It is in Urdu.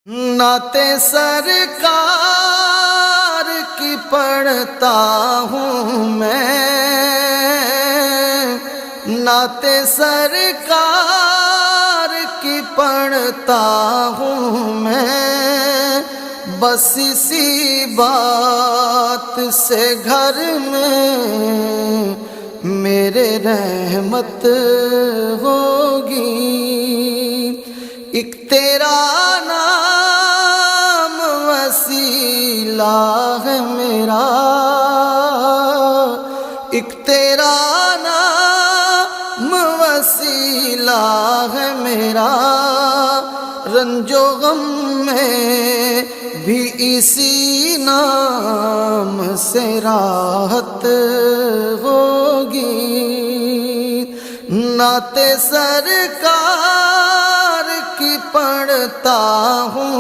نعت سرکار کی پڑھتا ہوں میں، نعت سرکار کی پڑھتا ہوں میں، بس اسی بات سے گھر میں میرے رحمت ہوگی۔ ایک تیرا نام وسیلہ ہے میرا، ایک تیرا نام وسیلہ ہے میرا، رنج و غم میں بھی اسی نام سے راحت ہوگی۔ نعت سرکار کی پڑھتا ہوں